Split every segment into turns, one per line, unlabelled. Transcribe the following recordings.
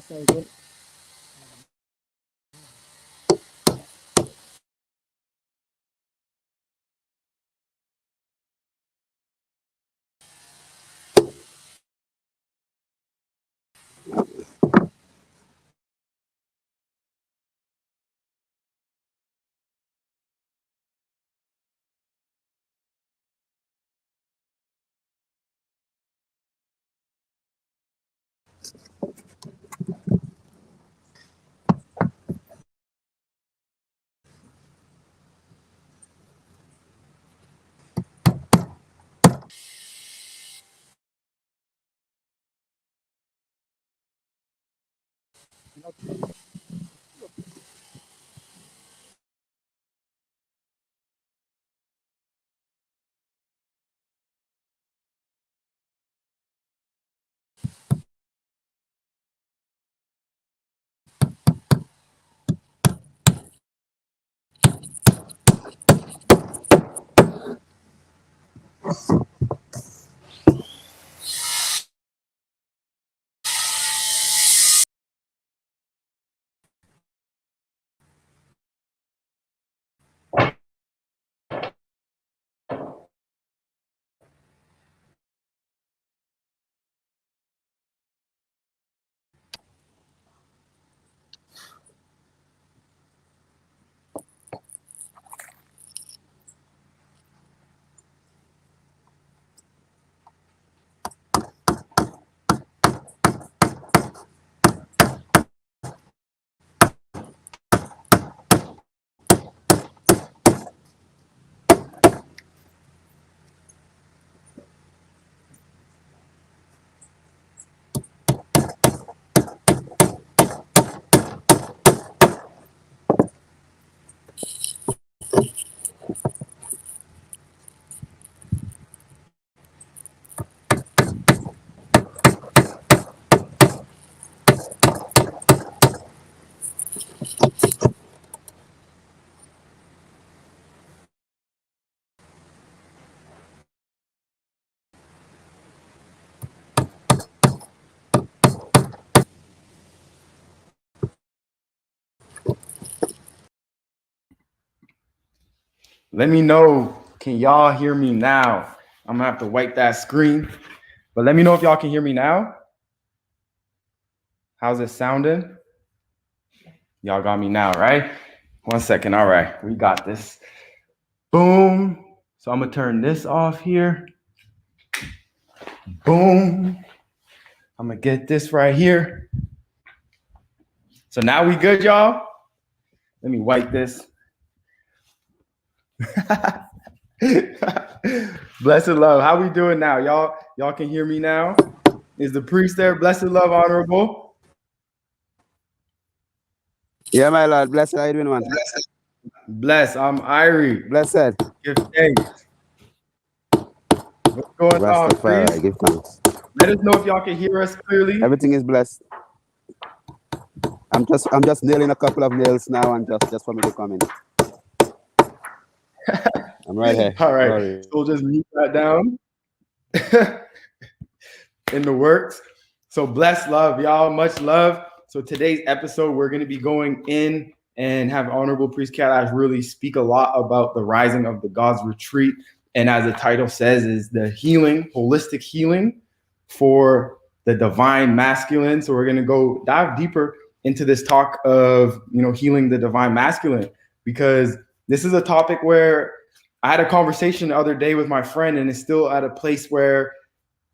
second.
Let me know. Can y'all hear me now? I'm gonna have to wipe that screen. But let me know if y'all can hear me now. How's it sounding? Y'all got me now, right? 1 second. All right, we got this. Boom. So I'm gonna turn this off here. Boom. I'm gonna get this right here. So now we good, y'all? Let me wipe this. Blessed love. How we doing now? Y'all can hear me now? Is the priest there? Blessed love, honorable.
Yeah, my Lord. Blessed. How you doing, man?
Bless. I'm Irie.
Blessed.
Give thanks. What's going on,
Rastafari,
priest?
give thanks.
Let us know if y'all can hear us clearly.
Everything is blessed. I'm just nailing a couple of nails now, and just for me to come in. I'm right here.
All right.
Glory.
So we'll just mute that down in the works. So bless love, y'all. Much love. So today's episode, we're going to be going in and have Honorable Priest Kailash really speak a lot about the rising of the God's retreat. And as the title says, is the healing, holistic healing for the divine masculine. So we're going to go dive deeper into this talk of, healing the divine masculine, because this is a topic where I had a conversation the other day with my friend, and it's still at a place where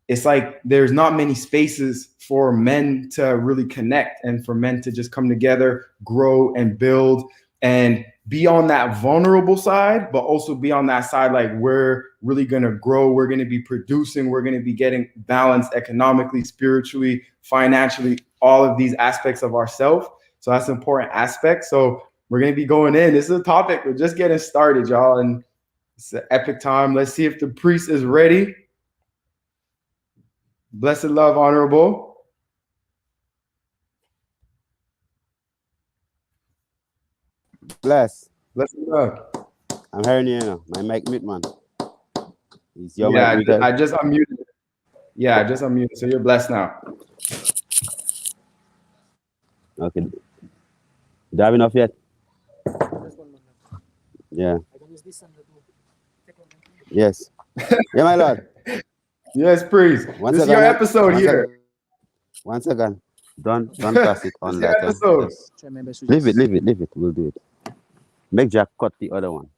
it's like there's not many spaces for men to really connect and for men to just come together, grow and build and be on that vulnerable side, but also be on that side like we're really going to grow, we're going to be producing, we're going to be getting balanced economically, spiritually, financially, all of these aspects of ourselves. So that's an important aspect. So we're going to be going in. This is a topic. We're just getting started, y'all. And it's an epic time. Let's see if the priest is ready. Blessed love, honorable.
Bless.
Blessed love.
I'm hearing you now. My mic mute, man. Is your
Yeah,
mic muted?
I just unmuted. Yeah, I just unmuted. So you're blessed now.
Okay. Do you have enough yet? Yeah. Yes. Yeah, my lord.
Yes, priest.
One
This is
second,
your
man.
episode
One
here.
second. One second. Don't pass it
This
on
is your
that.
episode.
Just leave it. We'll do it. Make Jack cut the other one.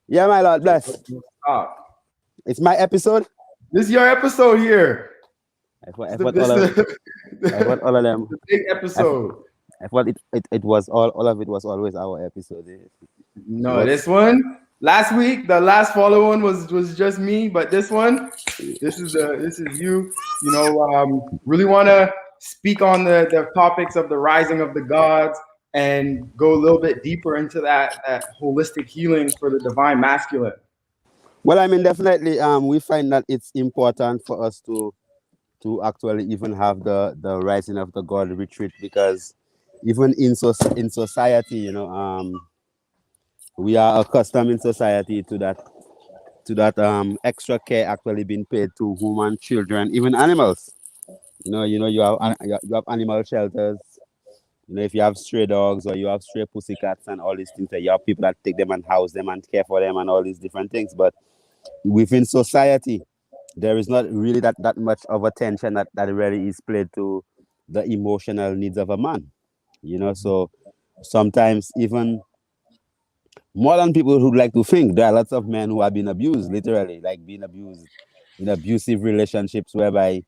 Yeah, my lord, bless.
Stop.
It's my episode.
This is your episode here.
I thought all of I thought all of them.
the big
I,
episode.
I thought it was all of it was always our episode. It
No,
was
this one last week, the last follow one was just me, but this one, this is you. You know, really want to speak on the topics of the rising of the gods and go a little bit deeper into that holistic healing for the divine masculine.
well. I mean, definitely. We find that it's important for us to actually even have the rising of the god retreat because even in society, we are accustomed in society to that extra care actually being paid to human, children, even animals. You have animal shelters. If you have stray dogs or you have stray pussycats and all these things, that you have people that take them and house them and care for them and all these different things. But within society, there is not really that much of attention that really is played to the emotional needs of a man. So sometimes even more than people who like to think, there are lots of men who have been abused, literally, like being abused in abusive relationships whereby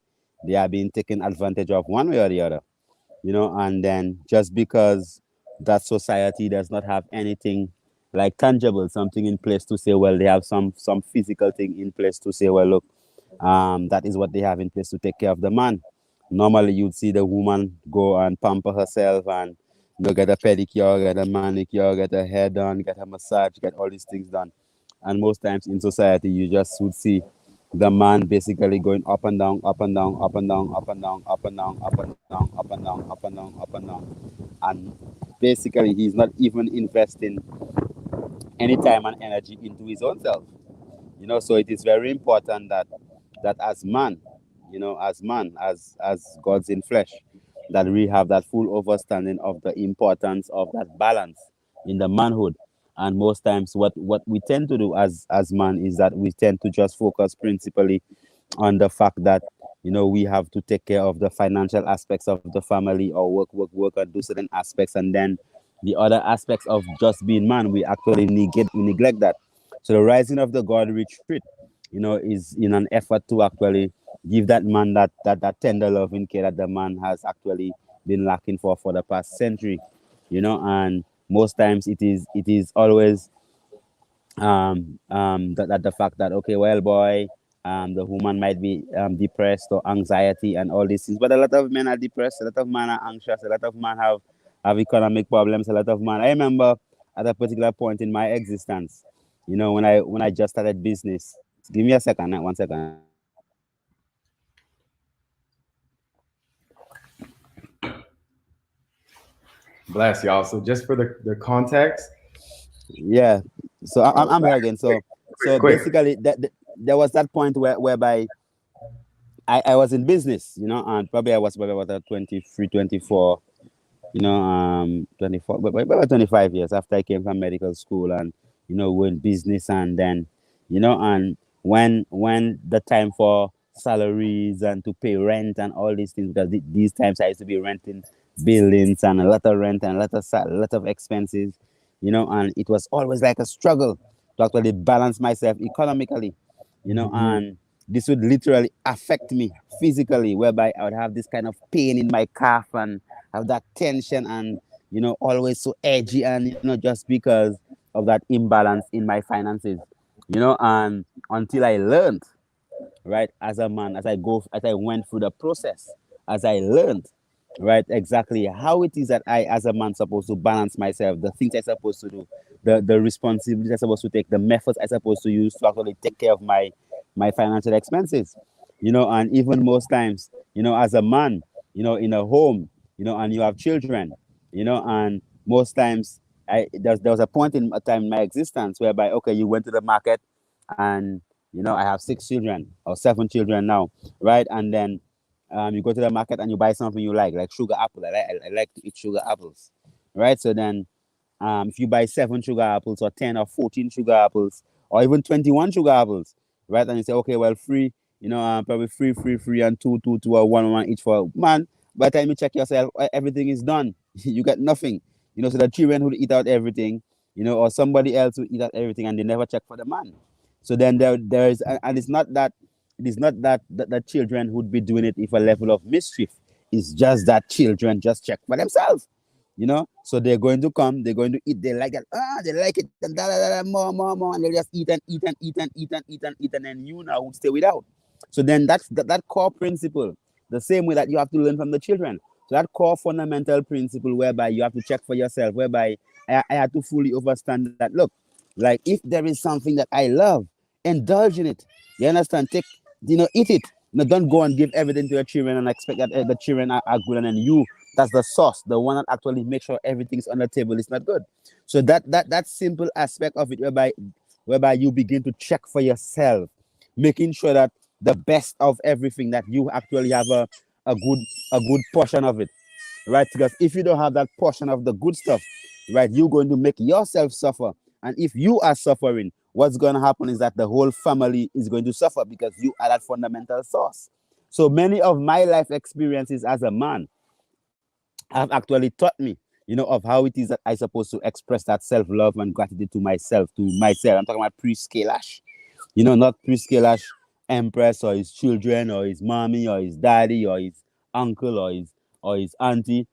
they are being taken advantage of one way or the other. And then just because that society does not have anything like tangible, something in place to say, well, they have some physical thing in place to say, well, look, that is what they have in place to take care of the man. Normally, you'd see the woman go and pamper herself and get a pedicure, get a manicure, get a hair done, get a massage, get all these things done. And most times in society, you just would see the man basically going up and down, up and down, up and down, up and down, up and down, up and down, up and down, up and down, up and down. And basically, he's not even investing any time and energy into his own self. So it is very important that as man, as gods in flesh, that we have that full understanding of the importance of that balance in the manhood. And most times what we tend to do as man is that we tend to just focus principally on the fact that we have to take care of the financial aspects of the family or work and do certain aspects, and then the other aspects of just being man we actually neglect that. So the rising of the god retreat is in an effort to actually give that man that tender loving care that the man has actually been lacking for the past century. And most times it is always that the fact that, okay, well, boy, the woman might be depressed or anxiety and all these things, but a lot of men are depressed, a lot of men are anxious, a lot of men have economic problems, a lot of men. I remember at a particular point in my existence, when I just started business. Give me a second, 1 second.
Bless y'all. So just for the context,
Yeah. So I'm here again. So
quick,
so
quick.
basically there was that point whereby I was in business, and probably I was probably about 23, 24, 24, but about 25 years after I came from medical school, and we're in business. And then and when the time for salaries and to pay rent and all these things, because these times I used to be renting buildings and a lot of rent and a lot of expenses, and it was always like a struggle to actually balance myself economically, and this would literally affect me physically, whereby I would have this kind of pain in my calf and have that tension, and always so edgy, and just because of that imbalance in my finances, and until I learned, right, as a man, as I went through the process, as I learned, right, exactly how it is that I as a man supposed to balance myself, the things I supposed to do, the responsibilities I supposed to take, the methods I supposed to use to actually take care of my financial expenses, and even most times, as a man, in a home, and you have children, and most times there was a point in a time in my existence whereby, okay, you went to the market, and I have 6 children or 7 children now, right? And then You go to the market and you buy something you like sugar apple. I like to eat sugar apples, right? So then, if you buy 7 sugar apples or 10 or 14 sugar apples or even 21 sugar apples, right? And you say, okay, well, free, probably free, and two, or one each for man. By the time you check yourself, everything is done. You get nothing, So the children would eat out everything, or somebody else would eat out everything, and they never check for the man. So then there is, and it is not that the children would be doing it if a level of mischief. It's just that children just check for themselves. So they're going to come, they're going to eat, they like it, they like it, and more, and they'll just eat and eat and eat and eat and eat and eat, and then you now would stay without. So then that's that core principle, the same way that you have to learn from the children. So that core fundamental principle whereby you have to check for yourself, whereby I had to fully understand that, look, like if there is something that I love, indulge in it. You understand? Eat it. Don't go and give everything to your children and expect that the children are good, and then that's the sauce, the one that actually makes sure everything's on the table is not good. So that simple aspect of it, whereby you begin to check for yourself, making sure that the best of everything, that you actually have a good portion of it, right? Because if you don't have that portion of the good stuff, right, you're going to make yourself suffer. And if you are suffering, what's going to happen is that the whole family is going to suffer because you are that fundamental source. So many of my life experiences as a man have actually taught me, of how it is that I supposed to express that self-love and gratitude to myself. I'm talking about priest Kailash, not priest Kailash Empress or his children or his mommy or his daddy or his uncle or his auntie,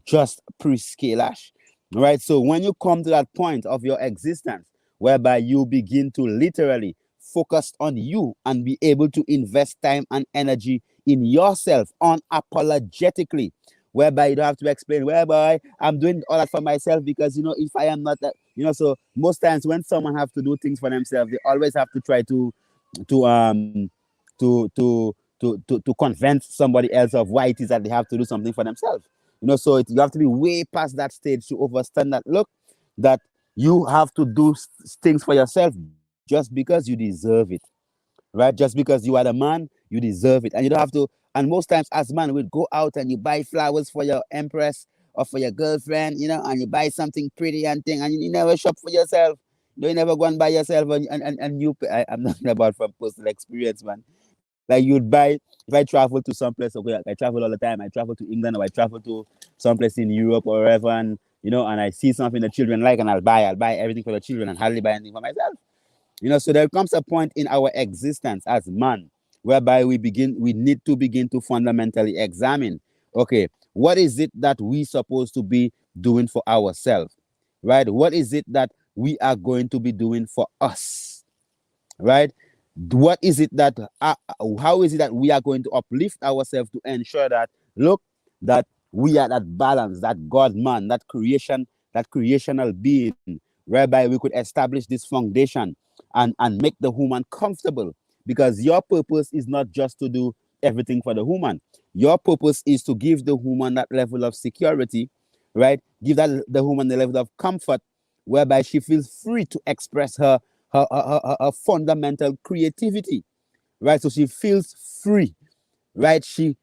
just priest Kailash. Right. So when you come to that point of your existence, whereby you begin to literally focus on you and be able to invest time and energy in yourself unapologetically, whereby you don't have to explain, whereby I'm doing all that for myself because, if I am not that, so most times when someone have to do things for themselves, they always have to try to um to convince somebody else of why it is that they have to do something for themselves. So you have to be way past that stage to understand that, look, that you have to do things for yourself just because you deserve it, right? Just because you are the man, you deserve it, and you don't have to. And most times, as man, we go out and you buy flowers for your empress or for your girlfriend, and you buy something pretty and thing, and you never shop for yourself. You never go and buy yourself, and I'm talking about from personal experience, man. Like you'd buy, if I travel to some place, okay, like I travel all the time. I travel to England or I travel to someplace in Europe or wherever, and and I see something the children like, and I'll buy everything for the children and hardly buy anything for myself. So there comes a point in our existence as man whereby we need to begin to fundamentally examine, okay, what is it that we supposed to be doing for ourselves, right? What is it that we are going to be doing for us, right? What is it that how is it that we are going to uplift ourselves to ensure that, look, that we are that balance, that God man, that creational being, whereby we could establish this foundation and make the human comfortable. Because your purpose is not just to do everything for the human. Your purpose is to give the human that level of security, right? Give that the woman the level of comfort whereby she feels free to express her fundamental creativity, right? So she feels free, right? She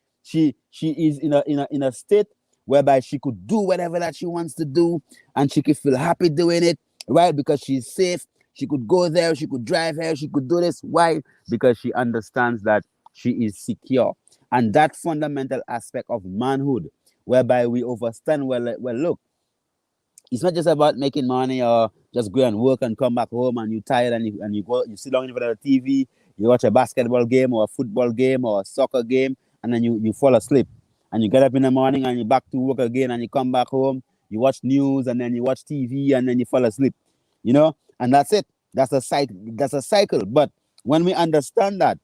is in a state whereby she could do whatever that she wants to do, and she could feel happy doing it, right? Because she's safe. She could go there, she could drive here, she could do this. Why? Because she understands that she is secure. And that fundamental aspect of manhood, whereby we understand, well, look, it's not just about making money or just go and work and come back home and you're tired and you sit down in front of the TV, you watch a basketball game or a football game or a soccer game, and then you fall asleep. And you get up in the morning and you're back to work again, and you come back home, you watch news, and then you watch TV, and then you fall asleep. And that's it. That's a cycle. But when we understand that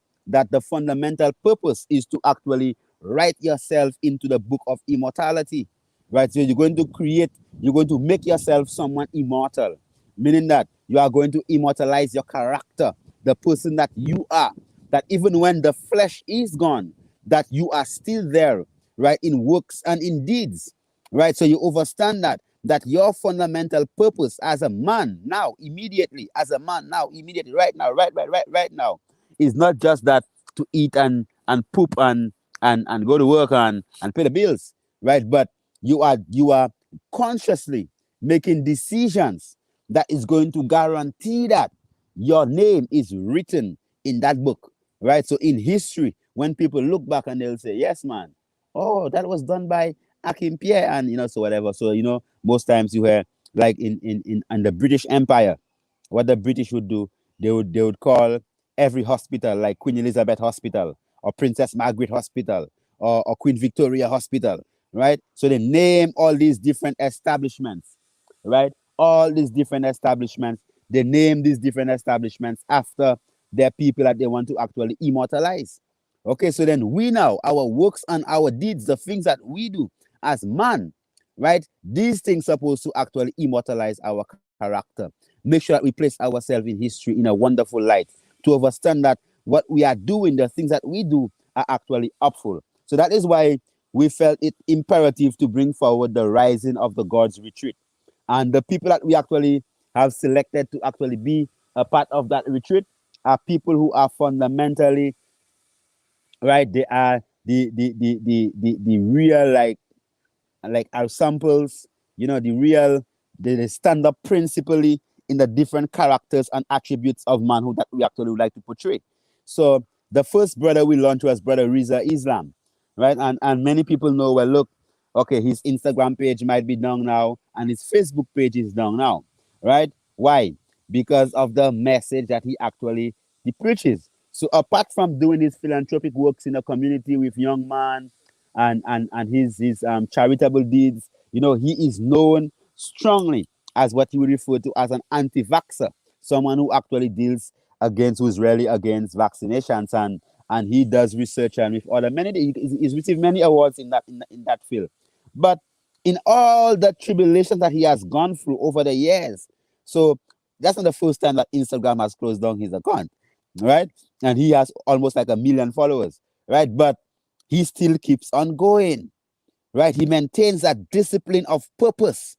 the fundamental purpose is to actually write yourself into the book of immortality, right? So you're going to make yourself someone immortal, meaning that you are going to immortalize your character, the person that you are, that even when the flesh is gone, that you are still there, right, in works and in deeds, right? So you understand that your fundamental purpose as a man now, immediately, right now, is not just that to eat and poop and go to work and pay the bills, right? But you are consciously making decisions that is going to guarantee that your name is written in that book, right? So in history, when people look back and they'll say, yes, man, oh, that was done by Akim Pierre, and so whatever. So most times you hear, like in the British Empire, what the British would do, they would call every hospital like Queen Elizabeth Hospital or Princess Margaret Hospital or Queen Victoria Hospital, right? So they name all these different establishments, right? All these different establishments, they name these different establishments after their people that they want to actually immortalize. Okay, so then we now, our works and our deeds, the things that we do as man, right? These things supposed to actually immortalize our character. Make sure that we place ourselves in history in a wonderful light to understand that what we are doing, the things that we do, are actually upful. So that is why we felt it imperative to bring forward the rising of the God's retreat. And the people that we actually have selected to actually be a part of that retreat are people who are fundamentally, right? They are the real, like our samples, the real, they stand up principally in the different characters and attributes of manhood that we actually would like to portray. So the first brother we launched was Brother Riza Islam, right? And many people know, well, look, okay, his Instagram page might be down now and his Facebook page is down now, right? Why? Because of the message that he preaches. So apart from doing his philanthropic works in the community with young man and his charitable deeds, he is known strongly as what you would refer to as an anti-vaxxer, someone who actually deals who's really against vaccinations, and he does research, and with other he's received many awards in that field. But in all the tribulations that he has gone through over the years, so that's not the first time that Instagram has closed down his account, right? And he has almost like 1 million followers, right? But he still keeps on going, right? He maintains that discipline of purpose,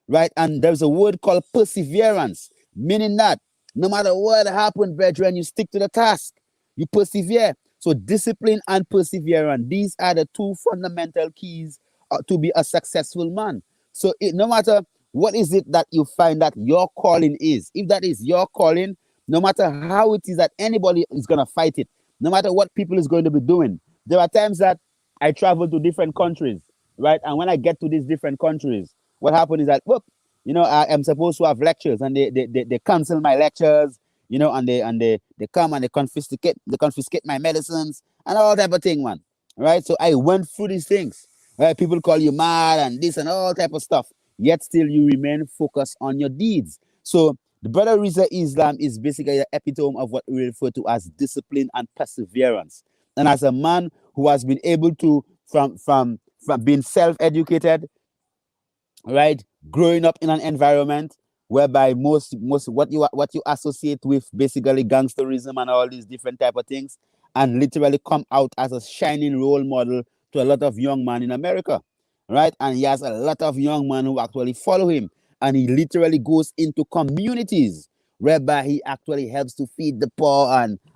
right? And there's a word called perseverance, meaning that no matter what happened, brethren, you stick to the task, you persevere. So discipline and perseverance, these are the two fundamental keys to be a successful man. So no matter what is it that you find that your calling is, if that is your calling, no matter how it is that anybody is going to fight it, no matter what people is going to be doing. There are times that I travel to different countries, right? And when I get to these different countries, what happened is that, whoop, I am supposed to have lectures, and they cancel my lectures, and they come and they confiscate my medicines and all type of thing, man. Right? So I went through these things. Right? People call you mad and this and all type of stuff. Yet still you remain focused on your deeds. So the Brother Riza Islam is basically the epitome of what we refer to as discipline and perseverance. And as a man who has been able to, from being self-educated, right, growing up in an environment whereby most what you associate with basically gangsterism and all these different type of things, and literally come out as a shining role model to a lot of young men in America, right? And he has a lot of young men who actually follow him, and he literally goes into communities whereby he actually helps to feed the poor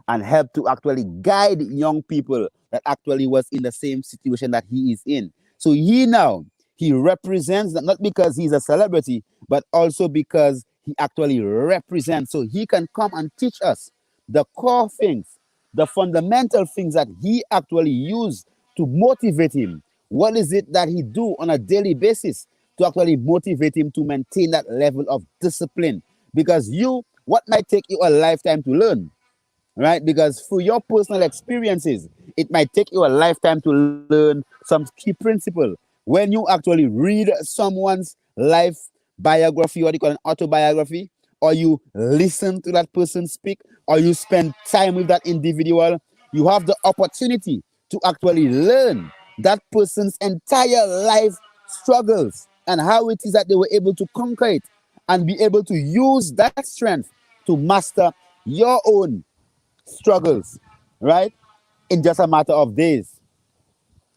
and help to actually guide young people that actually was in the same situation that he is in. So he represents that, not because he's a celebrity, but also because he actually represents. So he can come and teach us the core things, the fundamental things that he actually used to motivate him. What is it that he do on a daily basis to actually motivate him to maintain that level of discipline? Because what might take you a lifetime to learn, right? Because through your personal experiences, it might take you a lifetime to learn some key principle. When you actually read someone's life biography, what you call an autobiography, or you listen to that person speak, or you spend time with that individual, you have the opportunity to actually learn that person's entire life struggles and how it is that they were able to conquer it and be able to use that strength to master your own struggles, right? In just a matter of days,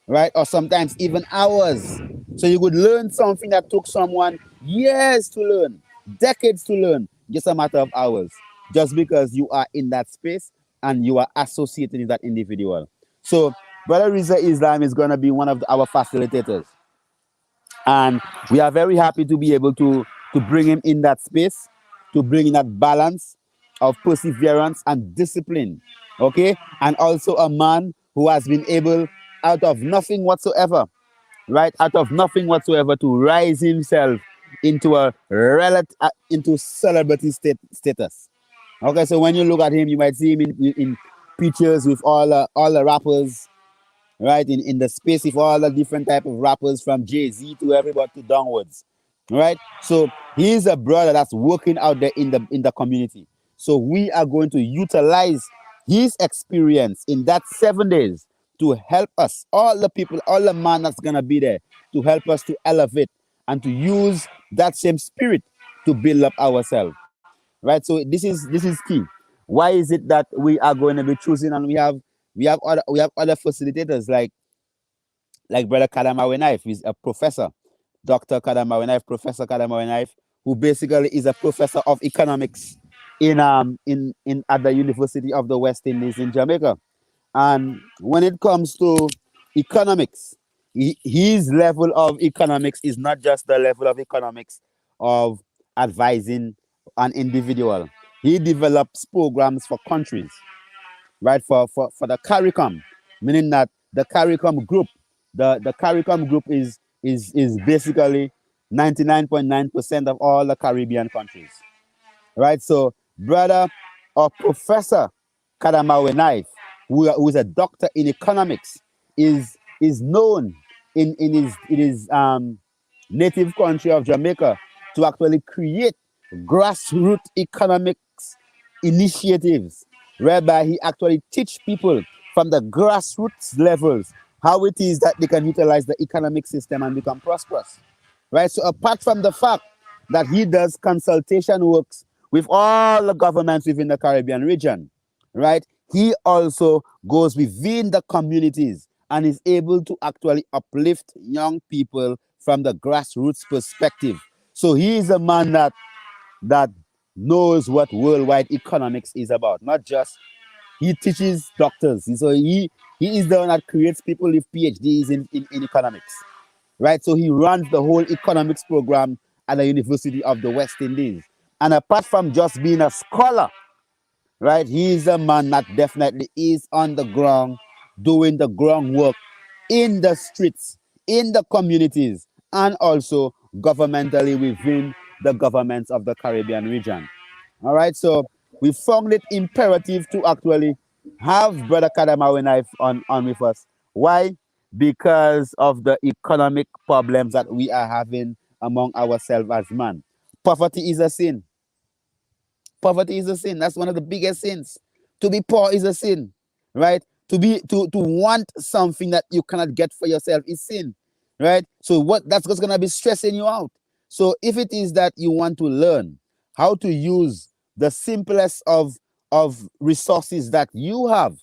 right? Or sometimes even hours. So you could learn something that took someone years to learn, decades to learn, just a matter of hours, just because you are in that space and you are associated with that individual. So Brother Rizza Islam is going to be one of our facilitators, and we are very happy to be able to bring him in that space, to bring in that balance of perseverance and discipline. Okay, and also a man who has been able, out of nothing whatsoever, right, out of nothing whatsoever, to rise himself into a into celebrity status. Okay, so when you look at him, you might see him in pictures with all the rappers, right? In the space with all the different type of rappers from Jay-Z to everybody to downwards, right? So he's a brother that's working out there in the community. So we are going to utilize his experience in that 7 days to help us, all the people, all the man that's gonna be there, to help us to elevate and to use that same spirit to build up ourselves, right? So this is key. Why is it that we are going to be choosing, and we have other facilitators like Brother Kadamawe Knife, who is a professor, Dr. Kadamawe Knife, Professor Kadamawe Knife, who basically is a professor of economics in at the University of the West Indies in Jamaica. And when it comes to economics, his level of economics is not just the level of economics of advising an individual. He develops programs for countries, right? For the CARICOM, meaning that the CARICOM group, the CARICOM group is basically 99.9% of all the Caribbean countries, right? So, brother or Professor Kadamawe Knife, who is a doctor in economics, is known in his native country of Jamaica to actually create grassroots economics initiatives, whereby he actually teach people from the grassroots levels how it is that they can utilize the economic system and become prosperous, right? So apart from the fact that he does consultation works with all the governments within the Caribbean region, right? He also goes within the communities and is able to actually uplift young people from the grassroots perspective. So he is a man that knows what worldwide economics is about. Not just he teaches doctors. So he is the one that creates people with PhDs in economics, right? So he runs the whole economics program at the University of the West Indies. And apart from just being a scholar, right, he is a man that definitely is on the ground, doing the groundwork in the streets, in the communities, and also governmentally within the governments of the Caribbean region. All right, so we found it imperative to actually have Brother Kadamawe Knife on with us. Why? Because of the economic problems that we are having among ourselves as man. Poverty is a sin. Poverty is a sin. That's one of the biggest sins. To be poor is a sin, right? To want something that you cannot get for yourself is sin, right? So what that's what's gonna be stressing you out. So if it is that you want to learn how to use the simplest of resources that you have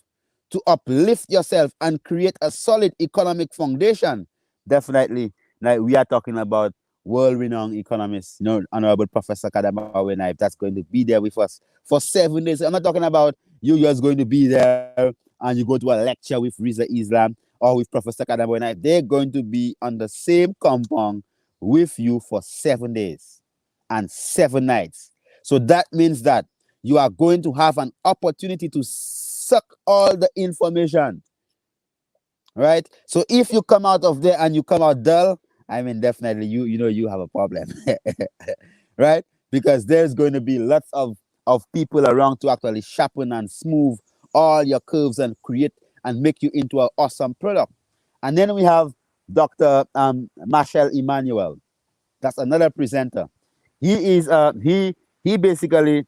to uplift yourself and create a solid economic foundation, definitely, like we are talking about world-renowned economist, Honorable Professor Kadamawe Knife, that's going to be there with us for 7 days. I'm not talking about you just going to be there and you go to a lecture with Riza Islam or with Professor Kadamawe Knife. They're going to be on the same compound with you for 7 days and 7 nights. So that means that you are going to have an opportunity to suck all the information, right? So if you come out of there and you come out dull, I mean, definitely you have a problem, right? Because there's going to be lots of people around to actually sharpen and smooth all your curves and create and make you into an awesome product. And then we have Dr. Marshall Emmanuel. That's another presenter. He basically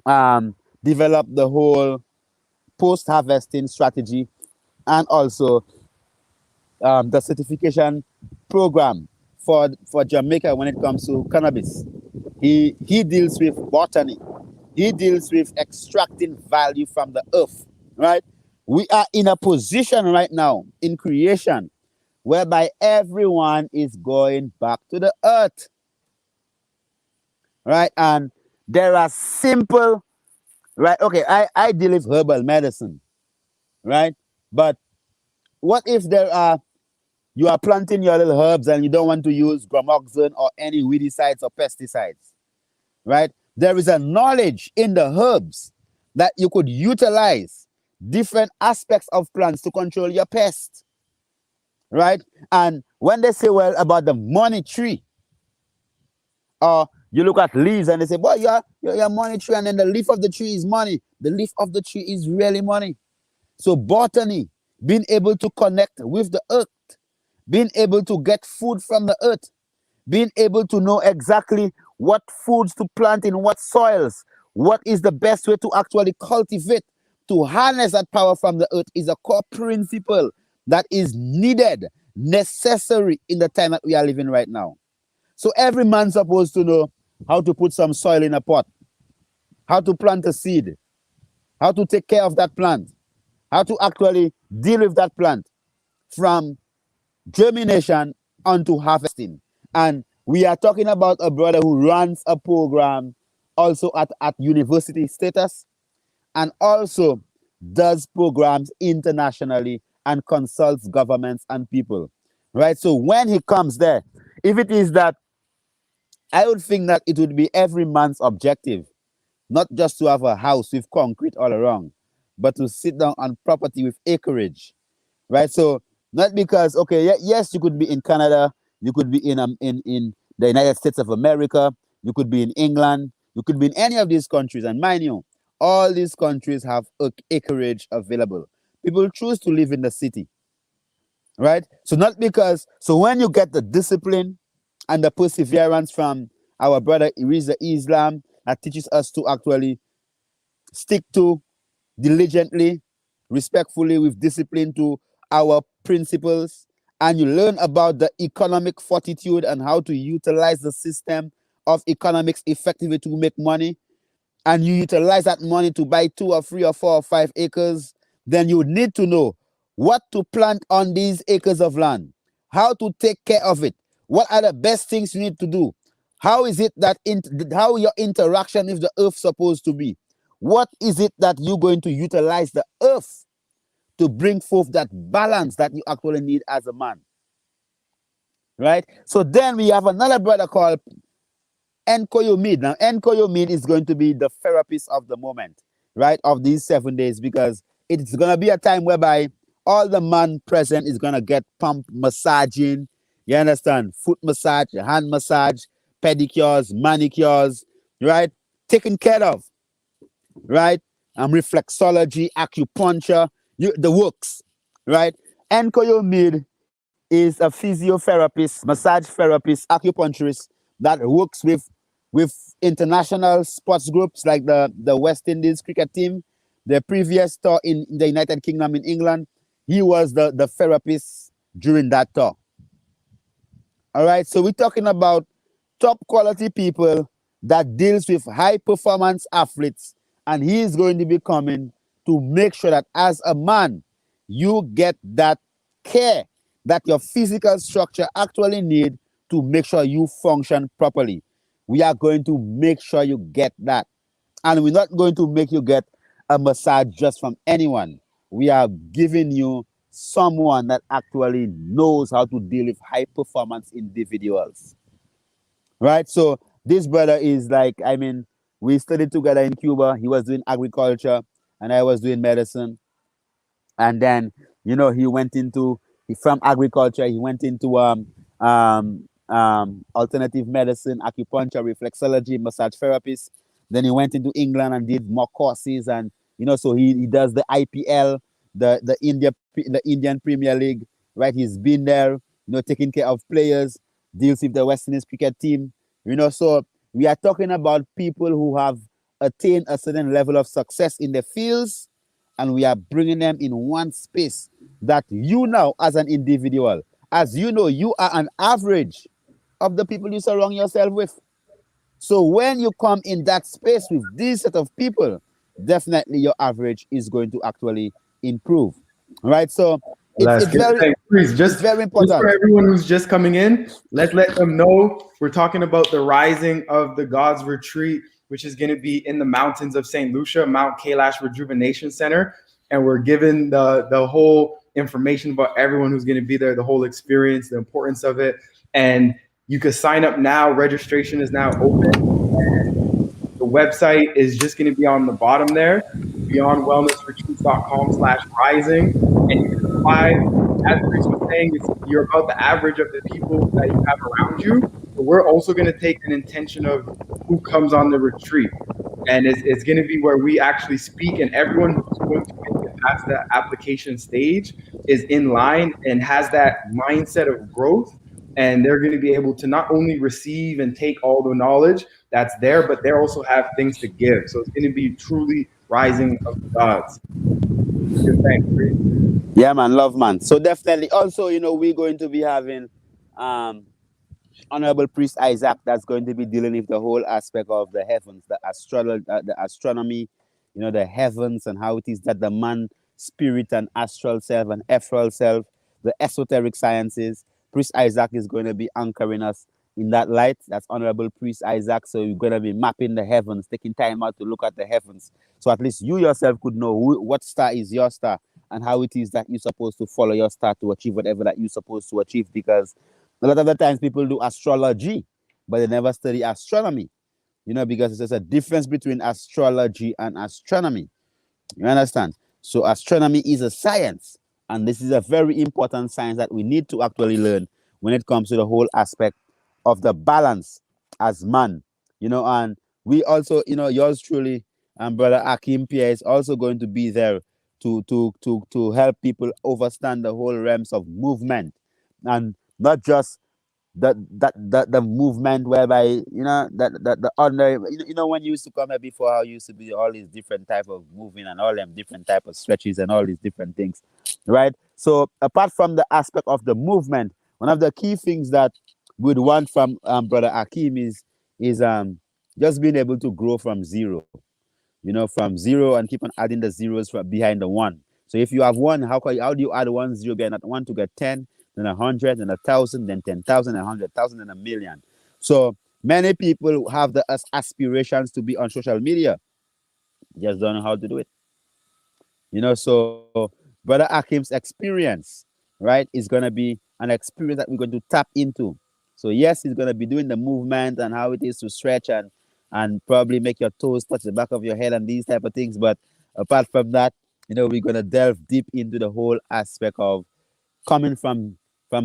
developed the whole post harvesting strategy and also the certification program for Jamaica when it comes to cannabis. He deals with botany. He deals with extracting value from the earth, right? We are in a position right now in creation whereby everyone is going back to the earth, right? And there are simple, right? Okay, I deal with herbal medicine, right? But what if you are planting your little herbs and you don't want to use gramoxone or any weedicides or pesticides, right? There is a knowledge in the herbs that you could utilize different aspects of plants to control your pest, right? And when they say, well, about the money tree, or you look at leaves and they say, boy, you're money tree, and then the leaf of the tree is money. The leaf of the tree is really money. So botany, being able to connect with the earth, being able to get food from the earth, being able to know exactly what foods to plant in what soils, what is the best way to actually cultivate, to harness that power from the earth is a core principle that is needed, necessary in the time that we are living right now. So every man's supposed to know how to put some soil in a pot, how to plant a seed, how to take care of that plant, how to actually deal with that plant from germination onto harvesting. And we are talking about a brother who runs a program also at university status, and also does programs internationally and consults governments and people, right? So when he comes there, if it is that, I would think that it would be every man's objective, not just to have a house with concrete all around, but to sit down on property with acreage, right? So not because, okay, yes, you could be in Canada, you could be in the United States of America, you could be in England, you could be in any of these countries, and mind you, all these countries have acreage available. People choose to live in the city, right? So not because, so when you get the discipline and the perseverance from our brother Irisa Islam that teaches us to actually stick to diligently, respectfully, with discipline to our principles, and you learn about the economic fortitude and how to utilize the system of economics effectively to make money, and you utilize that money to buy 2 or 3 or 4 or 5 acres, then you need to know what to plant on these acres of land, how to take care of it, what are the best things you need to do, how is it that how your interaction with the earth supposed to be, what is it that you're going to utilize the earth to bring forth that balance that you actually need as a man, right? So then we have another brother called Enkoyomid. Now, Enkoyomid is going to be the therapist of the moment, right, of these 7 days, because it's going to be a time whereby all the man present is going to get pump massaging, you understand, foot massage, hand massage, pedicures, manicures, right, taken care of, right, reflexology, acupuncture, the works, right. Enkoyomid is a physiotherapist, massage therapist, acupuncturist that works with international sports groups like the West Indies cricket team, the previous tour in the United Kingdom in England. He was the therapist during that tour. All right, so we're talking about top quality people that deals with high performance athletes, and he is going to be coming to make sure that as a man, you get that care that your physical structure actually need to make sure you function properly. We are going to make sure you get that. And we're not going to make you get a massage just from anyone. We are giving you someone that actually knows how to deal with high performance individuals. Right? So this brother is like, I mean, we studied together in Cuba. He was doing agriculture and I was doing medicine. And then, you know, from agriculture, he went into alternative medicine, acupuncture, reflexology, massage therapist. Then he went into England and did more courses, and you know, so he does the IPL, the Indian Premier League, right? He's been there, you know, taking care of players, deals with the West Indies cricket team, you know. So we are talking about people who have attained a certain level of success in their fields, and we are bringing them in one space that you now, as an individual, as you know, you are an average of the people you surround yourself with. So when you come in that space with these set of people, definitely your average is going to actually improve, right? So
Let's
it's
get
very,
thanks. Please,
it's very
just for
important.
everyone who's just coming in, let's let them know we're talking about the rising of the God's retreat, which is going to be in the mountains of Saint Lucia, Mount Kailash Rejuvenation Center, and we're given the whole information about everyone who's going to be there, the whole experience, the importance of it. And you can sign up now. Registration is now open. The website is just going to be on the bottom there, beyondwellnessretreats.com/rising. And you can apply. As Chris was saying, you're about the average of the people that you have around you. But we're also going to take an intention of who comes on the retreat. And it's going to be where we actually speak, and everyone who's going to make it past that application stage is in line and has that mindset of growth. And they're going to be able to not only receive and take all the knowledge that's there, but they also have things to give. So it's going to be truly rising of the gods. Good, thanks, Bree.
Yeah, man, love, man. So definitely, also, we're going to be having Honorable Priest Isaac, that's going to be dealing with the whole aspect of the heavens, the astronomy, the heavens, and how it is that the man, spirit, and astral self and ethereal self, the esoteric sciences. Priest Isaac is going to be anchoring us in that light. That's Honorable Priest Isaac. So you're going to be mapping the heavens, taking time out to look at the heavens. So at least you yourself could know what star is your star and how it is that you're supposed to follow your star to achieve whatever that you're supposed to achieve. Because a lot of the times people do astrology, but they never study astronomy, because there's a difference between astrology and astronomy. You understand? So astronomy is a science, and this is a very important science that we need to actually learn when it comes to the whole aspect of the balance as man, and we also, yours truly, and Brother Akim Pierre is also going to be there to help people understand the whole realms of movement, and not just the movement whereby that the ordinary, when you used to come here before, how used to be all these different type of moving and all them different type of stretches and all these different things, right? So apart from the aspect of the movement, one of the key things that we'd want from Brother Akim is just being able to grow from zero, from zero, and keep on adding the zeros from behind the one. So if you have one, how do you add 1 0 behind that one to get 10, then 100, then 1,000, then 10,000, 100,000, and 1,000,000? So many people have the aspirations to be on social media, just don't know how to do it. So Brother Akim's experience, right, is going to be an experience that we're going to tap into. So yes, he's going to be doing the movement and how it is to stretch and probably make your toes touch the back of your head and these type of things. But apart from that, we're going to delve deep into the whole aspect of coming from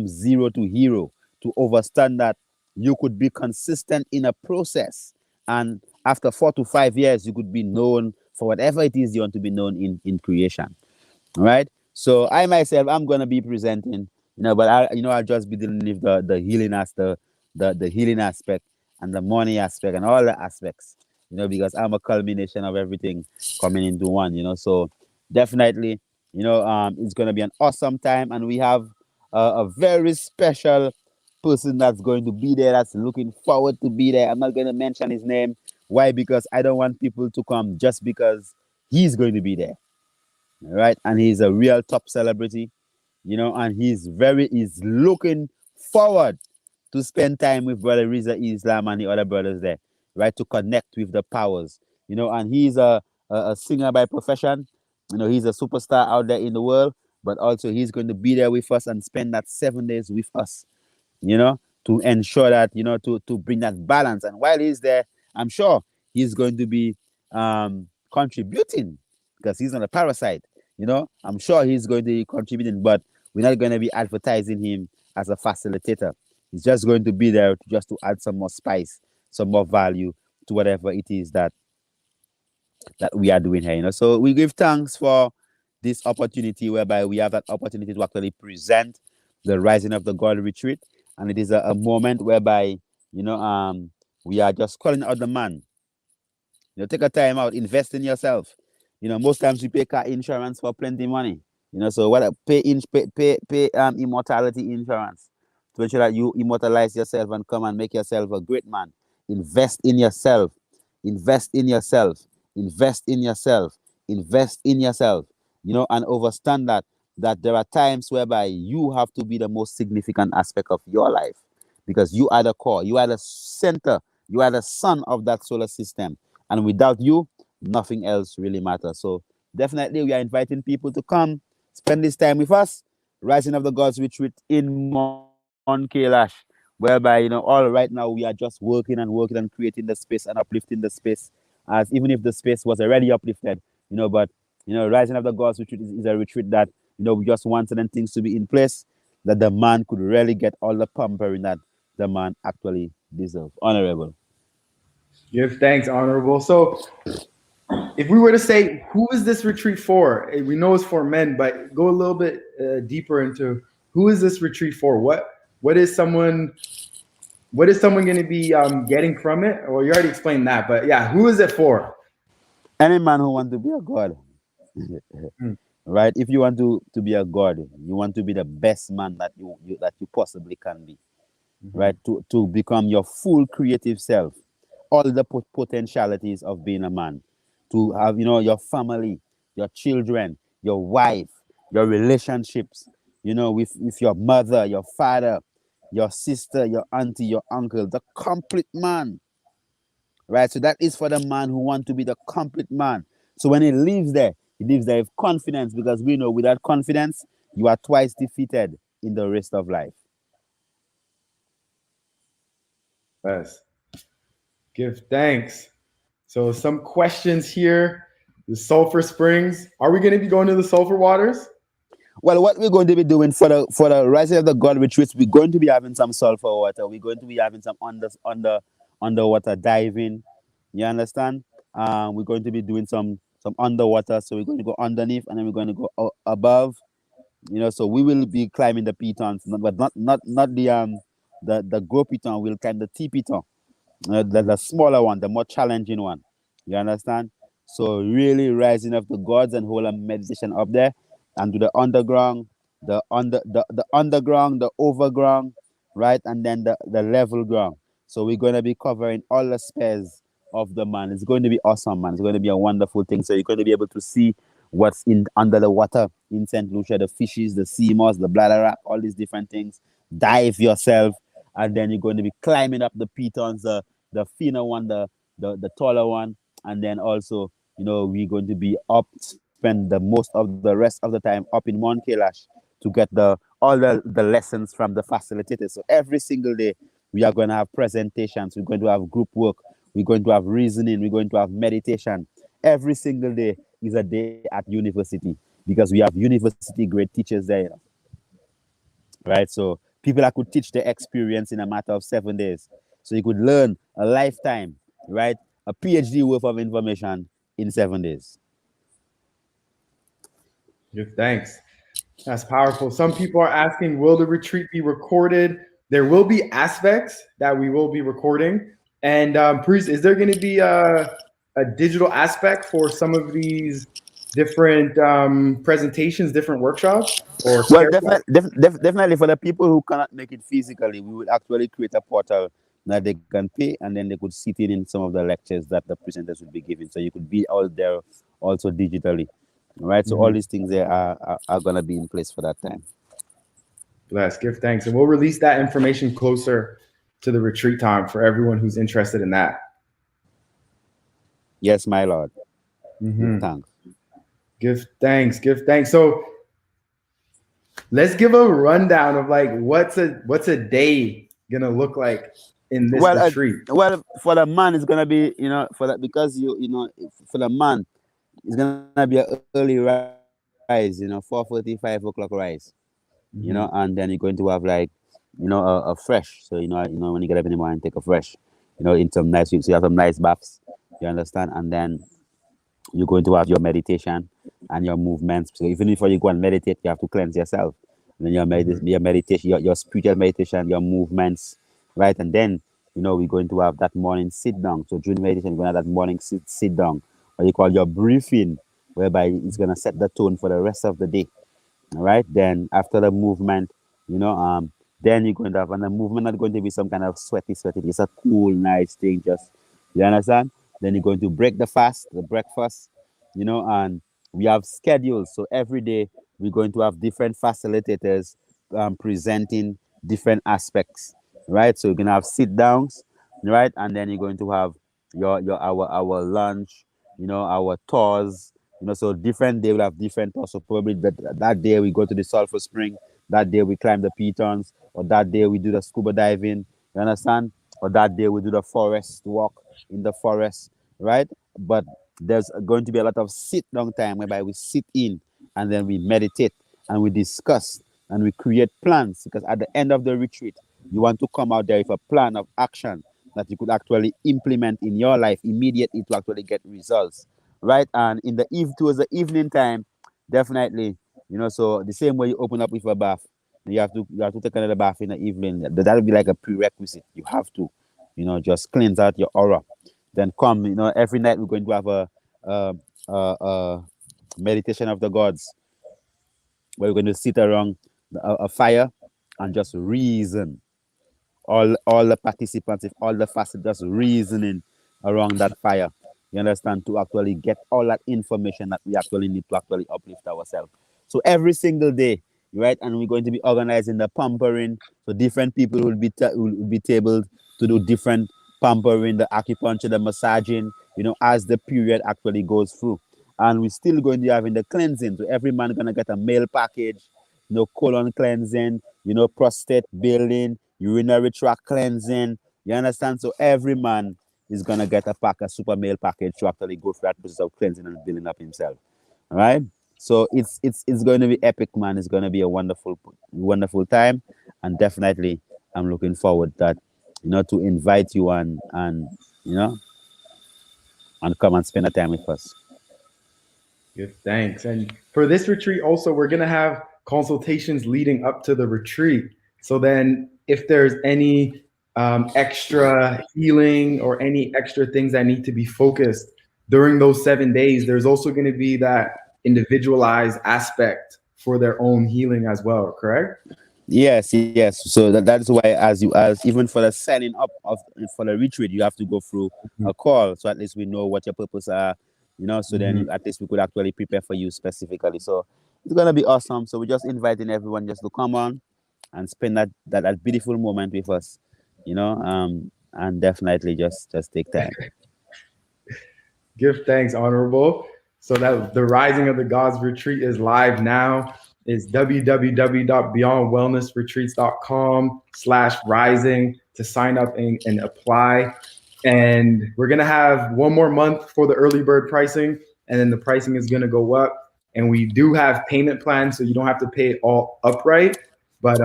zero to hero, to understand that you could be consistent in a process, and after 4 to 5 years you could be known for whatever it is you want to be known in creation. All right. So I myself, I'm gonna be presenting, but I'll just be dealing with the healing the healing aspect and the money aspect and all the aspects, because I'm a culmination of everything coming into one, So definitely, it's gonna be an awesome time, and we have a very special person that's going to be there, that's looking forward to be there. I'm not gonna mention his name. Why? Because I don't want people to come just because he's going to be there. Right, and he's a real top celebrity, and he's looking forward to spend time with Brother Riza Islam and the other brothers there, right, to connect with the powers, and he's a singer by profession. He's a superstar out there in the world, but also he's going to be there with us and spend that 7 days with us, to ensure that, to bring that balance. And while he's there, I'm sure he's going to be contributing, because he's not a parasite. I'm sure he's going to be contributing, but we're not going to be advertising him as a facilitator. He's just going to be there just to add some more spice, some more value to whatever it is that we are doing here. So we give thanks for this opportunity, whereby we have that opportunity to actually present the Rising of the God retreat, and it is a moment whereby we are just calling out the man. Take a time out, invest in yourself. Most times we pay car insurance for plenty money. So what pay immortality insurance to ensure that you immortalize yourself and come and make yourself a great man. Invest in yourself. Invest in yourself. Invest in yourself. Invest in yourself. And understand that there are times whereby you have to be the most significant aspect of your life, because you are the core, you are the center, you are the sun of that solar system. And without you, nothing else really matters. So definitely we are inviting people to come, spend this time with us. Rising of the Gods Retreat in Mount Kailash, whereby, all right now we are just working and working and creating the space and uplifting the space, as even if the space was already uplifted, but Rising of the Gods Retreat is a retreat that, we just want certain things to be in place that the man could really get all the pampering that the man actually deserves. Honorable.
Give thanks, honorable. So, if we were to say, who is this retreat for? We know it's for men, but go a little bit deeper into who is this retreat for? What is someone going to be getting from it? Well, you already explained that, but yeah, who is it for?
Any man who wants to be a god,
Hmm.
right? If you want to be a god, you want to be the best man that you possibly can be,
Mhm.
right? To become your full creative self, all the potentialities of being a man, to have your family, your children, your wife, your relationships, with your mother, your father, your sister, your auntie, your uncle, the complete man, right? So that is for the man who want to be the complete man. So when he lives there with confidence, because we know without confidence, you are twice defeated in the rest of life.
Yes. Give thanks. So some questions here. The sulfur springs. Are we going to be going to the sulfur waters?
Well, what we're going to be doing for the Rising of the God retreats, we're going to be having some sulfur water. We're going to be having some underwater diving. You understand? We're going to be doing some underwater. So we're going to go underneath and then we're going to go above. So we will be climbing the pitons, but not the go piton. We'll climb the T piton, the smaller one, the more challenging one. You understand? So really rising of the gods and whole meditation up there, and to the underground, the underground, the overground, right, and then the level ground. So we're gonna be covering all the spares of the man. It's going to be awesome, man. It's going to be a wonderful thing. So you're going to be able to see what's in under the water in Saint Lucia, the fishes, the Seamoss, the bladder wrap, all these different things. Dive yourself, and then you're going to be climbing up the pitons, the thinner one, the taller one, and then also, we're going to be up, spend the most of the rest of the time up in Mount Kailash to get all the lessons from the facilitators. So every single day we are going to have presentations, we're going to have group work, we're going to have reasoning, we're going to have meditation. Every single day is a day at university because we have university grade teachers there, right? So people that could teach the experience in a matter of 7 days. So you could learn a lifetime, right? A PhD worth of information in 7 days.
Give thanks. That's powerful. Some people are asking, will the retreat be recorded? There will be aspects that we will be recording. And Priest, is there going to be a digital aspect for some of these different presentations, different workshops, or
Well,
care
definitely for the people who cannot make it physically, we will actually create a portal that they can pay and then they could sit in some of the lectures that the presenters will be giving. So you could be all there also digitally, right? So all
Mhm.
these things there are going to be in place for that time.
Bless, give thanks. And we'll release that information closer to the retreat time for everyone who's interested in that.
Yes, my Lord. Give
Mhm.
thanks.
Give thanks, give thanks. So let's give a rundown of like what's a day gonna look like in this
Well,
retreat.
for the man, it's gonna be for that because for the man, it's gonna be an early rise, 4:30, 5 o'clock rise, and then you're going to have like a fresh. So when you get up in the morning, take a fresh, in some nice, so you have some nice baths. You understand, and then you're going to have your meditation and your movements. So even before you go and meditate, you have to cleanse yourself. And then your meditation, your spiritual meditation, your movements, right? And then, we're going to have that morning sit down. So during meditation, we're going to have that morning sit down, what you call your briefing, whereby it's going to set the tone for the rest of the day. All right. Then after the movement, then you're going to have, and the movement not going to be some kind of sweaty. It's a cool, nice thing. Just, you understand? Then you're going to break the breakfast, and we have schedules. So every day we're going to have different facilitators presenting different aspects, right? So you're going to have sit downs, right? And then you're going to have your our lunch, our tours, So different day will have different thoughts. So probably that day we go to the sulfur spring, that day we climb the pitons, or that day we do the scuba diving. You understand? Or that day we do the forest walk in the forest, right? But there's going to be a lot of sit down time whereby we sit in and then we meditate and we discuss and we create plans, because at the end of the retreat, you want to come out there with a plan of action that you could actually implement in your life immediately to actually get results, right? And in the towards the evening time, definitely, so the same way you open up with a bath, you have to take another bath in the evening. That would be like a prerequisite. You have to, just cleanse out your aura. Then come, every night we're going to have a, a meditation of the gods, where we're going to sit around a fire and just reason. All the participants, if all the facets, just reasoning around that fire. You understand? To actually get all that information that we actually need to actually uplift ourselves. So every single day, right? And we're going to be organizing the pampering. So different people will be tabled to do different pampering, the acupuncture, the massaging, as the period actually goes through. And we're still going to be having the cleansing. So every man gonna get a male package, colon cleansing, prostate building, urinary tract cleansing. You understand? So every man is gonna get a super male package to actually go through that process of cleansing and building up himself. All right. So it's going to be epic, man. It's going to be a wonderful time, and definitely I'm looking forward that to invite you you know and come and spend a time with us.
Good, thanks. And for this retreat, also, we're going to have consultations leading up to the retreat. So then, if there's any extra healing or any extra things that need to be focused during those 7 days, there's also going to be that individualized aspect for their own healing as well, correct?
Yes. So that's why, as even for the signing up for the retreat, you have to go through a call, so at least we know what your purpose are. So then at least we could actually prepare for you specifically. So it's gonna be awesome. So we're just inviting everyone just to come on and spend that beautiful moment with us. And definitely just take time.
Give thanks, Honorable. So that the Rising of the Gods retreat is live now. It's www.beyondwellnessretreats.com/rising to sign up and apply. And we're going to have one more month for the early bird pricing, and then the pricing is going to go up. And we do have payment plans, so you don't have to pay it all upright. But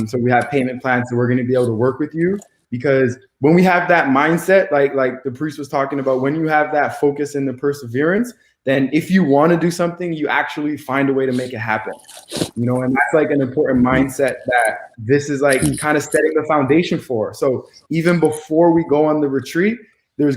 so we have payment plans, so we're going to be able to work with you, because when we have that mindset, like the priest was talking about, when you have that focus and the perseverance, then if you want to do something, you actually find a way to make it happen. And that's like an important mindset that this is like kind of setting the foundation for. So even before we go on the retreat, there's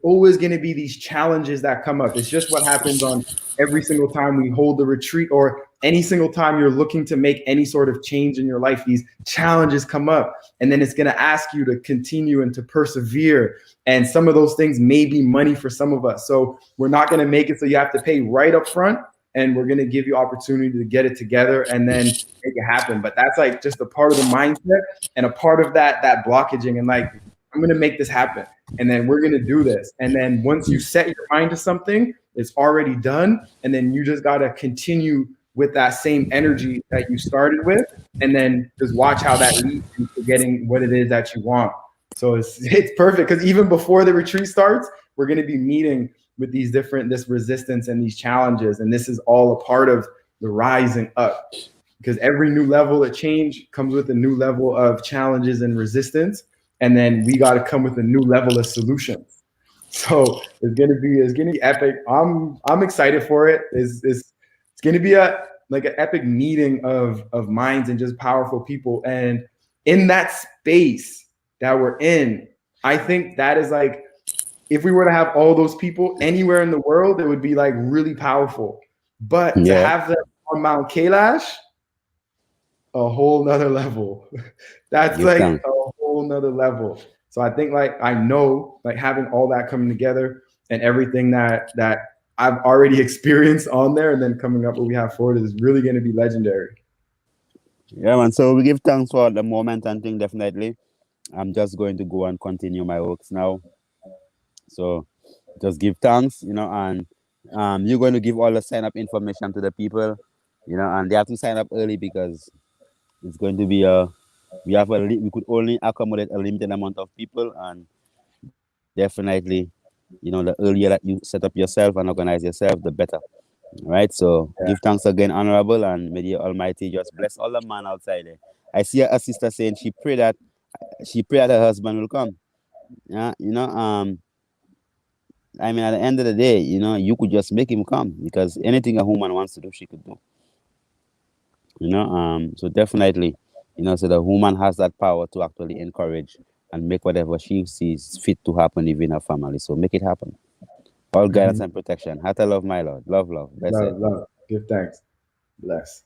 always going to be these challenges that come up. It's just what happens on every single time we hold the retreat, or any single time you're looking to make any sort of change in your life. These challenges come up, and then it's going to ask you to continue and to persevere. And some of those things may be money for some of us. So we're not going to make it so you have to pay right up front, and we're going to give you opportunity to get it together and then make it happen. But that's like just a part of the mindset and a part of that blockaging, and like, I'm going to make this happen, and then we're going to do this. And then once you set your mind to something, it's already done. And then you just got to continue with that same energy that you started with, and then just watch how that leads to getting what it is that you want. So it's perfect, because even before the retreat starts, we're going to be meeting with this resistance and these challenges. And this is all a part of the rising up, because every new level of change comes with a new level of challenges and resistance. And then we got to come with a new level of solutions. So it's gonna be epic. I'm excited for it. It's gonna be an epic meeting of minds and just powerful people. And in that space that we're in, I think that is like, if we were to have all those people anywhere in the world, it would be like really powerful. But to have them on Mount Kailash, a whole nother level. That's like a whole nother level. So I think I know having all that coming together and everything that I've already experienced on there, and then coming up what we have forward, is really going to be legendary.
Yeah, man. So we give thanks for the moment and thing, definitely. I'm just going to go and continue my works now. So just give thanks, and You're going to give all the sign up information to the people, and they have to sign up early because it's going to be we could only accommodate a limited amount of people, and definitely, the earlier that you set up yourself and organize yourself, the better. Right. So give
Yeah.
thanks again, Honorable, and may the Almighty just bless all the man outside there. I see a sister saying she pray that her husband will come. Yeah, I mean, at the end of the day, you could just make him come because anything a woman wants to do, she could do. So definitely, so the woman has that power to actually encourage and make whatever she sees fit to happen within her family. So make it happen. All guidance
Mhm.
and protection. Heart of love, my Lord. Love, love. That's it.
Love. Give thanks. Bless.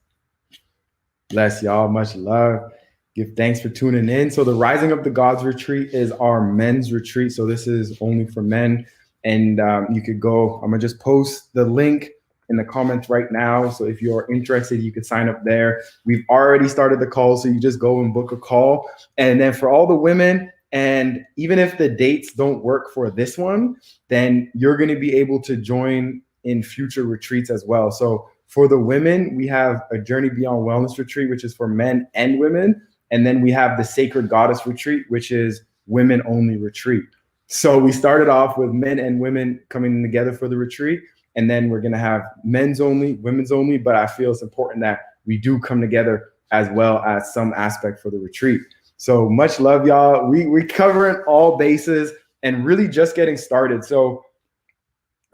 Bless y'all. Much love. Give thanks for tuning in. So the Rising of the Gods retreat is our men's retreat. So this is only for men. And you could go, I'm going to just post the link in the comments right now. So if you're interested, you could sign up there. We've already started the call. So you just go and book a call. And then for all the women, and even if the dates don't work for this one, then you're going to be able to join in future retreats as well. So for the women, we have a Journey Beyond Wellness retreat, which is for men and women. And then we have the Sacred Goddess retreat, which is women only retreat. So we started off with men and women coming together for the retreat. And then we're going to have men's only, women's only. But I feel it's important that we do come together as well as some aspect for the retreat. So much love, y'all. We covering all bases and really just getting started. So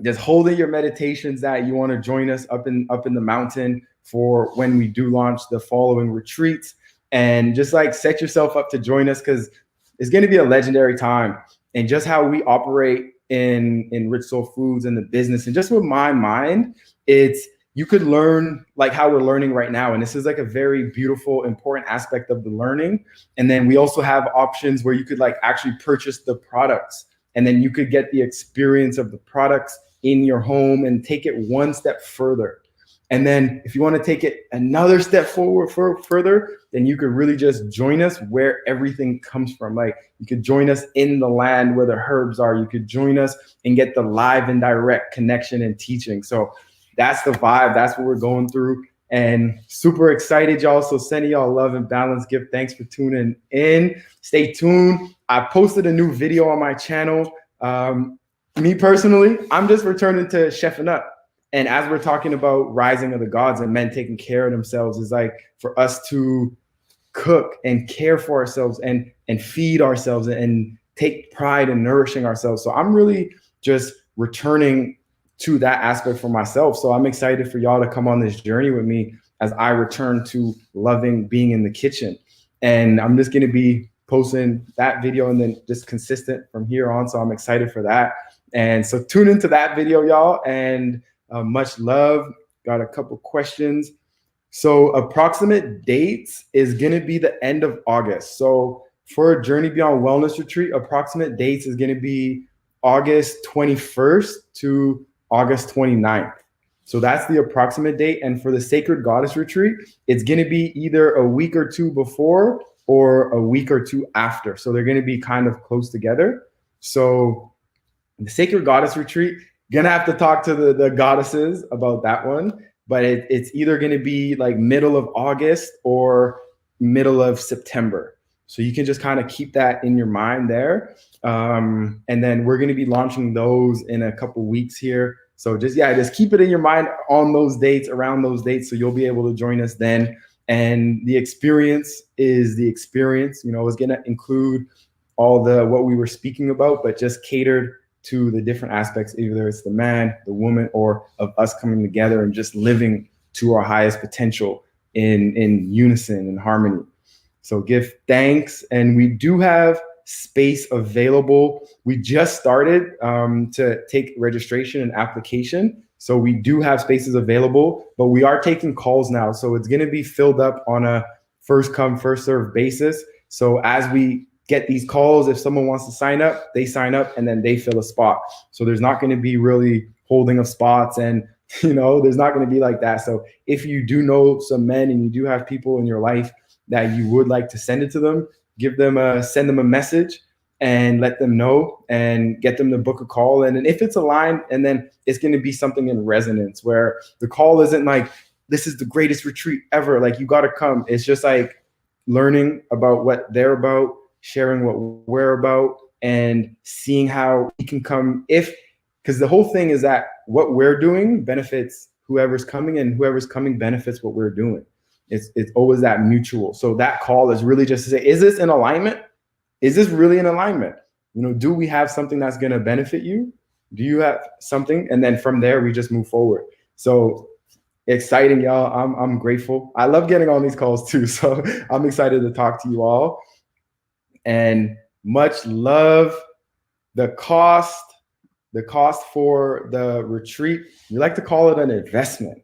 just holding your meditations that you want to join us up in the mountain for when we do launch the following retreats, and just like set yourself up to join us because it's going to be a legendary time. And just how we operate in Rich Soul Foods and the business, and just with my mind, it's you could learn like how we're learning right now. And this is like a very beautiful, important aspect of the learning. And then we also have options where you could like actually purchase the products, and then you could get the experience of the products in your home and take it one step further. And then if you want to take it another step forward further, then you could really just join us where everything comes from. Like you could join us in the land where the herbs are. You could join us and get the live and direct connection and teaching. So that's the vibe. That's what we're going through. And super excited, y'all. So sending y'all love and balance. Give thanks for tuning in. Stay tuned. I posted a new video on my channel. Me personally, I'm just returning to chefing up. And as we're talking about rising of the gods and men taking care of themselves, is like for us to cook and care for ourselves and feed ourselves and take pride in nourishing ourselves. So I'm really just returning to that aspect for myself. So I'm excited for y'all to come on this journey with me as I return to loving being in the kitchen. And I'm just going to be posting that video and then just consistent from here on. So I'm excited for that. And so tune into that video, y'all. And much love. Got a couple questions. So approximate dates is going to be the end of August. So for Journey Beyond Wellness Retreat, approximate dates is going to be August 21st to August 29th. So that's the approximate date. And for the Sacred Goddess Retreat, it's going to be either a week or two before or a week or two after. So they're going to be kind of close together. So the Sacred Goddess Retreat, gonna have to talk to the goddesses about that one, but it's either gonna be like middle of August or middle of September. So you can just kind of keep that in your mind there. And then we're gonna be launching those in a couple weeks here. So just keep it in your mind on those dates, around those dates, so you'll be able to join us then. And the experience is the experience, it's gonna include all what we were speaking about, but just catered to the different aspects, either it's the man, the woman, or of us coming together and just living to our highest potential in unison and harmony. So give thanks. And we do have space available. We just started to take registration and application. So we do have spaces available, but we are taking calls now. So it's going to be filled up on a first come, first serve basis. So as we get these calls, if someone wants to sign up, they sign up and then they fill a spot. So there's not going to be really holding of spots, and there's not going to be like that. So if you do know some men and you do have people in your life that you would like to send it to them, send them a message, and let them know and get them to book a call. And if it's aligned, and then it's going to be something in resonance where the call isn't like, this is the greatest retreat ever, like you got to come. It's just like learning about what they're about, sharing what we're about, and seeing how we can come because the whole thing is that what we're doing benefits whoever's coming, and whoever's coming benefits what we're doing. It's always that mutual. So that call is really just to say, is this in alignment? Is this really in alignment? Do we have something that's going to benefit you? Do you have something? And then from there, we just move forward. So exciting, y'all. I'm grateful. I love getting on these calls too. So I'm excited to talk to you all. And much love. The cost for the retreat, we like to call it an investment,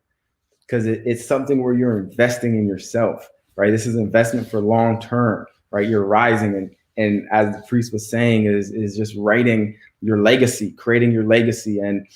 because it's something where you're investing in yourself, right? This is an investment for long term, right? You're rising, and as the priest was saying, is just writing your legacy, creating your legacy, and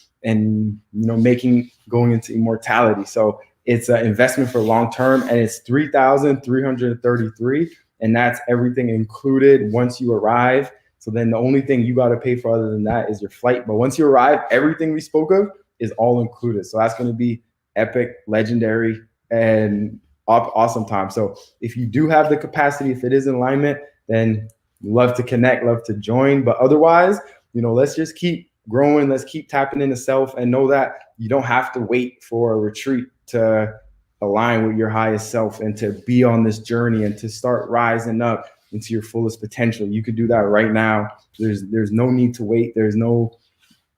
going into immortality. So it's an investment for long term, and it's $3,333, and that's everything included once you arrive. So then the only thing you got to pay for other than that is your flight. But once you arrive, everything we spoke of is all included. So that's going to be epic, legendary, and awesome time. So if you do have the capacity, if it is in alignment, then love to connect, love to join. But otherwise, let's just keep growing. Let's keep tapping into self, and know that you don't have to wait for a retreat to align with your highest self and to be on this journey and to start rising up into your fullest potential. You could do that right now. There's no need to wait. There's no,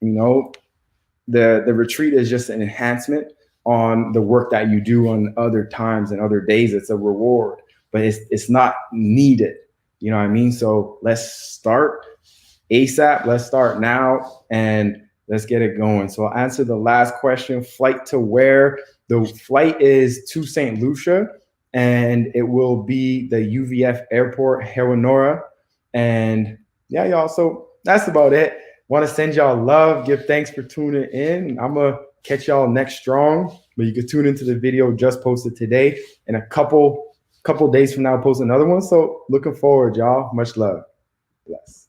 the retreat is just an enhancement on the work that you do on other times and other days. It's a reward, but it's not needed. You know what I mean? So let's start ASAP. Let's start now, and let's get it going. So I'll answer the last question. Flight to where? The flight is to Saint Lucia, and it will be the UVF airport, Heronora. And yeah, y'all. So that's about it. Want to send y'all love. Give thanks for tuning in. I'm going to catch y'all next strong, but you can tune into the video just posted today. In a couple days from now, I'll post another one. So looking forward, y'all. Much love. Bless.